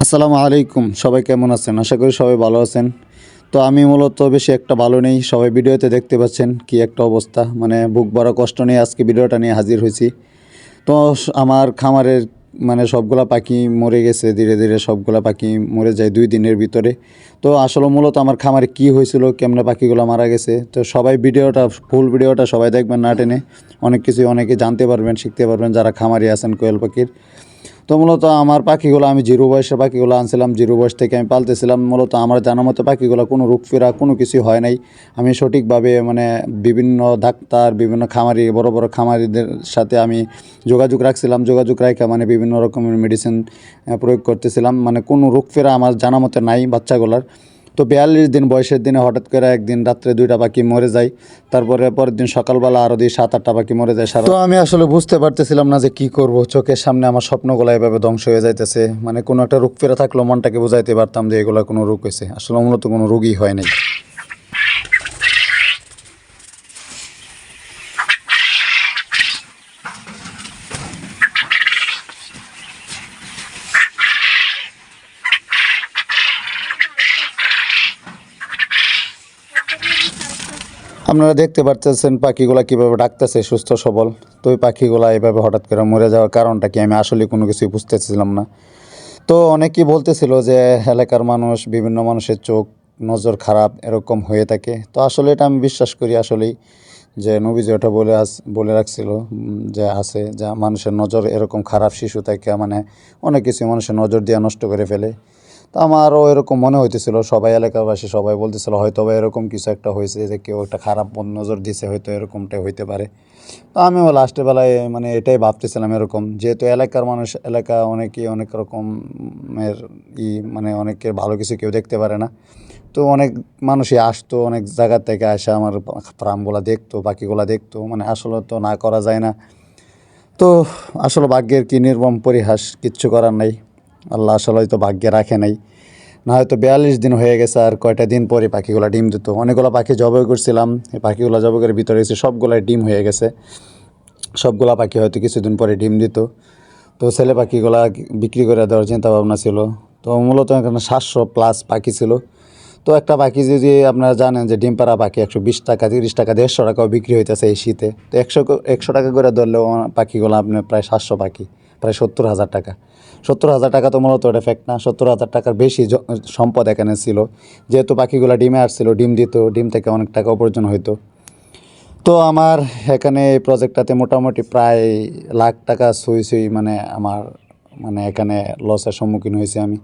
আসসালামু আলাইকুম। সবাই কেমন আছেন? আশা করি সবাই ভালো আছেন। তো আমি মূলত বেশি একটা ভালো নেই। সবাই ভিডিওতে দেখতে পাচ্ছেন কি একটা অবস্থা, মানে বুক ভরা কষ্ট নিয়ে আজকে ভিডিওটা নিয়ে হাজির হয়েছি। তো আমার খামারের মানে সবগুলা পাখি মরে গেছে, ধীরে ধীরে সবগুলা পাখি মরে যায় 2 দিনের ভিতরে। তো আসলে মূলত আমার খামারে কি হয়েছিল, কেমনে পাখিগুলো মারা গেছে, তো সবাই ভিডিওটা ফুল ভিডিওটা সবাই দেখবেন না টেনে। অনেক কিছু অনেকে জানতে পারবেন, শিখতে পারবেন যারা খামারি আছেন কোয়েল পাখির। তো মূলত আমার পাখিগুলো আমি জিরো বয়সের পাখিগুলো আনছিলাম, জিরো বয়স থেকে আমি পালতেছিলাম। মূলত আমার জানার মতো পাখিগুলো কোনো রোগ ফেরা কোনো কিছু হয় নাই। আমি সঠিকভাবে মানে বিভিন্ন ডাক্তার, বিভিন্ন খামারি, বড় বড় খামারিদের সাথে আমি যোগাযোগ রাখছিলাম। যোগাযোগ রাখা মানে বিভিন্ন রকমের মেডিসিন প্রয়োগ করতেছিলাম, মানে কোনো রোগ ফেরা আমার জানা মতো নাই বাচ্চাগুলার। তো 42 দিন বয়সের দিনে হঠাৎ করে একদিন রাত্রে 2টা পাখি মরে যায়। তারপরে পরের দিন সকালবেলা আরও 7-8টা পাখি মরে যায় সারা। তো আমি আসলে বুঝতে পারতেছিলাম না যে কী করব। চোখের সামনে আমার স্বপ্নগুলো এভাবে ধ্বংস হয়ে যাইতেছে। মানে কোনো একটা রোগ ফেরা থাকলেও মনটাকে বোঝাইতে পারতাম যে এগুলো কোনো রোগ হয়েছে। আসলে মূলত কোনো রোগই হয় নাই। আপনারা দেখতে পারতেছেন পাখিগুলা কীভাবে ডাকতেছে সুস্থ সবল। তো ওই পাখিগুলা এভাবে হঠাৎ করে মরে যাওয়ার কারণটা কি আমি আসলে কোনো কিছুই বুঝতেছিলাম না। তো অনেকেই বলতেছিল যে এলাকার মানুষ, বিভিন্ন মানুষের চোখ নজর খারাপ এরকম হয়ে থাকে। তো আসলে এটা আমি বিশ্বাস করি আসলেই, যে নবীজি ওটা বলে রাখছিল যে আছে যে মানুষের নজর এরকম খারাপ শিশু থেকে মানে অনেক কিছু মানুষের নজর দিয়ে নষ্ট করে ফেলে। তো আমারও এরকম মনে হইতেছিল, সবাই এলাকাবাসী সবাই বলতেছিল হয়তো বা এরকম কিছু একটা হয়েছে, যে কেউ একটা খারাপ নজর দিছে, হয়তো এরকমটাই হইতে পারে। তো আমিও লাস্টের বেলায় মানে এটাই ভাবতেছিলাম এরকম, যেহেতু এলাকার মানুষ, এলাকা অনেকেই অনেক রকমের মানে অনেকের ভালো কিছু কেউ দেখতে পারে না। তো অনেক মানুষই আসতো অনেক জায়গার থেকে আসে আমার ফার্মগুলো দেখতো, পাখিগুলো দেখতো, মানে আসলে তো না করা যায় না। তো আসলে ভাগ্যের কি নির্মম পরিহাস, কিচ্ছু করার নাই। আল্লাহ আসলে হয়তো ভাগ্যে রাখে নাই, না হয়তো 42 দিন হয়ে গেছে আর কয়টা দিন পরে পাখিগুলো ডিম দিত। অনেকগুলো পাখি জবাই করছিলাম, এই পাখিগুলো জবাই করে ভিতরে গেছে, সবগুলাই ডিম হয়ে গেছে। সবগুলা পাখি হয়তো কিছুদিন পরে ডিম দিত। তো ছেলে পাখিগুলা বিক্রি করে দেওয়ার চিন্তা ভাবনা ছিল। তো মূলত এখানে 700+ পাখি ছিল। তো একটা পাখি যদি আপনারা জানেন যে ডিম পাড়া পাখি 120 টাকা, 30 টাকা, 150 টাকাও বিক্রি হইতেছে এই শীতে। তো 100 টাকা করে ধরলেও পাখিগুলো আপনার প্রায় 700 পাখি, প্রায় 70,000 টাকা। 70,000 টাকা তো মূলত এটা ফ্যাক্ট না, 70,000 টাকার বেশি সম্পদ এখানে ছিল। যেহেতু পাখিগুলো ডিমে আসছিল, ডিম দিত, ডিম থেকে অনেক টাকা উপার্জন হইতো। তো আমার এখানে এই প্রজেক্টটাতে মোটামুটি প্রায় লাখ টাকা ছুঁই মানে আমার মানে এখানে লসের সম্মুখীন হয়েছি আমি।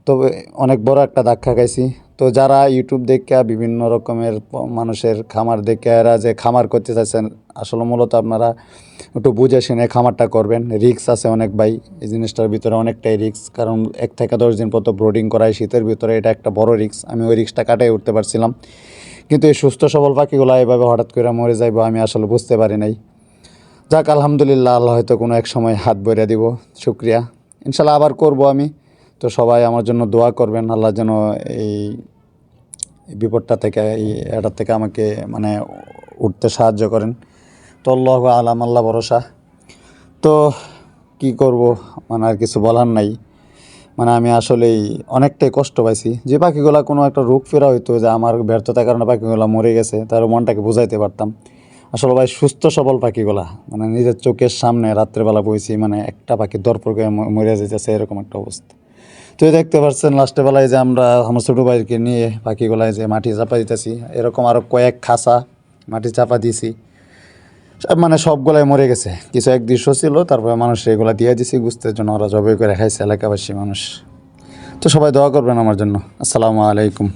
তবে অনেক বড় একটা ধাক্কা খাইছি। তো যারা ইউটিউব দেখে বিভিন্ন রকমের মানুষের খামার দেখে এরা যে খামার করতে চাইছেন, আসলে মূলত আপনারা একটু বুঝে শুনে খামারটা করবেন। রিস্ক আছে অনেক ভাই, এই জিনিসটার ভিতরে অনেকটাই রিস্ক, কারণ 1 থেকে 10 দিন পর ব্রোডিং করায় শীতের ভিতরে, এটা একটা বড় রিস্ক। আমি ওই রিস্কটা কাটাই উঠতে পারছিলাম, কিন্তু এই সুস্থ সবল পাখিগুলো এভাবে হঠাৎ করে মরে যাইব আমি আসলে বুঝতে পারি নাই। যাক আলহামদুলিল্লাহ, আল্লাহ হয়তো কোনো এক সময় হাত ভরে দিব। শুক্রিয়া, ইনশাল্লাহ আবার করব আমি। তো সবাই আমার জন্য দোয়া করবেন, আল্লাহ যেন এই বিপদটা থেকে, এটার থেকে আমাকে মানে উঠতে সাহায্য করেন। তো আল্লাহু আলাম, আল্লাহ ভরসা। তো কি করব, মানে আর কিছু বলার নাই। মানে আমি আসলেই অনেকটাই কষ্ট পাইছি। যে পাখিগুলা কোনো একটা রোগ ফেরা হইতো, যে আমার ব্যর্থতার কারণে পাখিগুলা মরে গেছে, তার মনটাকে বুঝাইতে পারতাম। আসলে ভাই সুস্থ সবল পাখিগুলা মানে নিজের চোখের সামনে রাত্রেবেলা বইছি, মানে একটা পাখি দরপর করে মরে যেতেছে, এরকম একটা অবস্থা। তো দেখতে পাচ্ছেন লাস্টের বেলায় যে আমরা আমার ছোটো ভাইকে নিয়ে পাখিগুলায় যে মাটি চাপা দিতেছি, এরকম আরও কয়েক খাঁচা মাটি চাপা দিছি। মানে সবগুলাই মরে গেছে, কিছু এক দৃশ্য ছিল, তারপরে মানুষ এগুলা দিয়ে দিছি গুস্তের জন্য, ওরা জবাই করে খাইছে এলাকাবাসী মানুষ। তো সবাই দোয়া করবেন আমার জন্য। আসসালামু আলাইকুম।